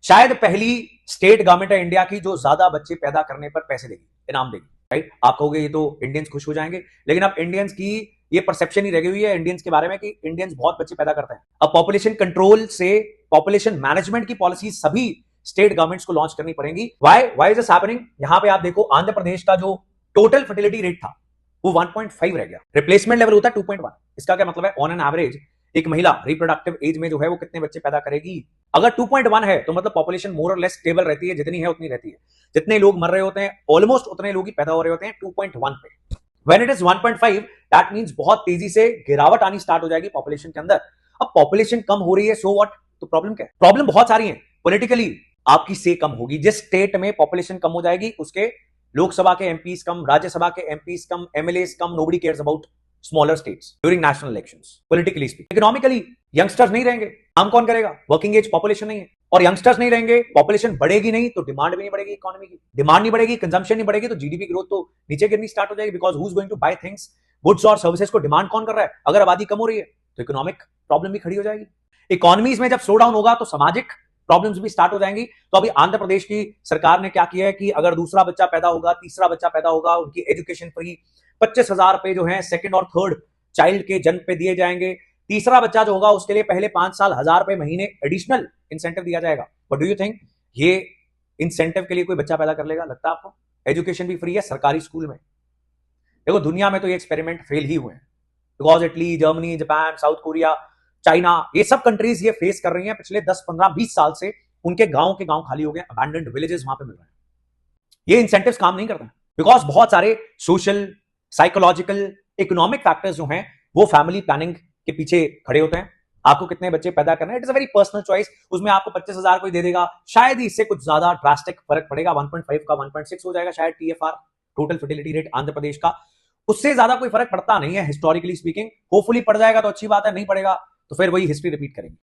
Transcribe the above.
शायद पहली state government है इंडिया की जो ज्यादा बच्चे पैदा करने पर पैसे देगी, इनाम देगी, राइट। आप कहोगे ये तो इंडियंस खुश हो जाएंगे, लेकिन अब इंडियंस की ये परसेप्शन ही रह गई हुई है इंडियंस के बारे में कि इंडियंस बहुत बच्चे पैदा करते हैं। अब पॉपुलेशन कंट्रोल से पॉपुलेशन मैनेजमेंट की पॉलिसी सभी स्टेट गवर्नमेंट्स को लॉन्च करनी पड़ेगी। Why is this happening? यहां पे आप देखो आंध्र प्रदेश का जो टोटल फर्टिलिटी रेट था वो 1.5 रह गया, रिप्लेसमेंट लेवल होता है 2.1। इसका क्या मतलब है? ऑन एन एवरेज एक महिला रिप्रोडक्टिव एज में जो है वो कितने बच्चे पैदा करेगी? अगर 2.1 है तो मतलब पॉपुलेशन मोर और लेस स्टेबल रहती है, जितनी है उतनी रहती है। जितने लोग मर रहे होते हैं ऑलमोस्ट उतने लोग ही पैदा हो रहे होते हैं 2.1 पे। When it is 1.5 that means बहुत तेजी से गिरावट आनी स्टार्ट हो जाएगी पॉपुलेशन के अंदर। अब पॉपुलेशन कम हो रही है, सो व्हाट? तो प्रॉब्लम क्या है? प्रॉब्लम बहुत सारी है। पॉलिटिकली आपकी से कम होगी, जिस स्टेट में पॉपुलेशन कम हो जाएगी उसके लोकसभा के एमपीज कम, राज्यसभा के एमपीज कम, एमएलएस कम। Nobody cares about smaller states during national elections. Politically speaking, economically youngsters नहीं रहेंगे, काम कौन करेगा? वर्किंग एज पॉपुलेशन नहीं है, और यंगस्टर्स नहीं रहेंगे, पॉपुलेशन बढ़ेगी नहीं तो डिमांड भी नहीं बढ़ेगी। इकोनॉमी की डिमांड नहीं बढ़ेगी, कंजम्पशन नहीं बढ़ेगी, तो जीडीपी ग्रोथ तो नीचे गिरनी स्टार्ट हो जाएगी। Because who is going to buy things, goods और सर्विसेज को डिमांड कौन कर रहा है? अगर आबादी कम हो रही है तो इकोनॉमिक प्रॉब्लम भी खड़ी हो जाएगी। इकोनॉमीज में जब स्लो डाउन होगा तो सामाजिक प्रॉब्लम्स भी स्टार्ट हो जाएंगी। तो अभी आंध्र प्रदेश की सरकार ने क्या किया है कि अगर दूसरा बच्चा पैदा होगा, तीसरा बच्चा पैदा होगा, उनकी एजुकेशन फ्री 25,000 रुपए जो है सेकंड और थर्ड चाइल्ड के जन्म पे दिए जाएंगे। तीसरा बच्चा जो होगा उसके लिए पहले 5 साल 1,000 रुपए महीने एडिशनल इंसेंटिव दिया जाएगा। बट डू यू थिंक ये इंसेंटिव के लिए कोई बच्चा पैदा कर लेगा? लगता है आपको? एजुकेशन भी फ्री है सरकारी स्कूल में। देखो दुनिया में तो ये एक्सपेरिमेंट फेल ही हुए हैं, because Italy, Germany, Japan, south Korea, China, ये सब कंट्रीज ये फेस कर रही हैं पिछले 10, 15, 20 साल से। उनके गांव के गांव खाली हो गए, अबैंडन्ड विलेजेस वहां पे मिल रहे हैं। ये इंसेंटिव्स काम नहीं करते, बिकॉज बहुत सारे सोशल, साइकोलॉजिकल, इकोनॉमिक फैक्टर्स जो हैं वो फैमिली प्लानिंग के पीछे खड़े होते हैं। आपको कितने बच्चे पैदा करना है, it is a very personal choice. उसमें आपको 25,000 कोई दे देगा, शायद ही इससे कुछ ज्यादा ड्रास्टिक फर्क पड़ेगा। 1.5 का 1.6 हो जाएगा शायद TFR, total fertility rate Andhra Pradesh का। उससे ज्यादा कोई फर्क पड़ता नहीं है हिस्टोरिकली स्पीकिंग। होपफुली पड़ जाएगा तो अच्छी बात है, नहीं पड़ेगा तो फिर वही हिस्ट्री रिपीट करेंगे।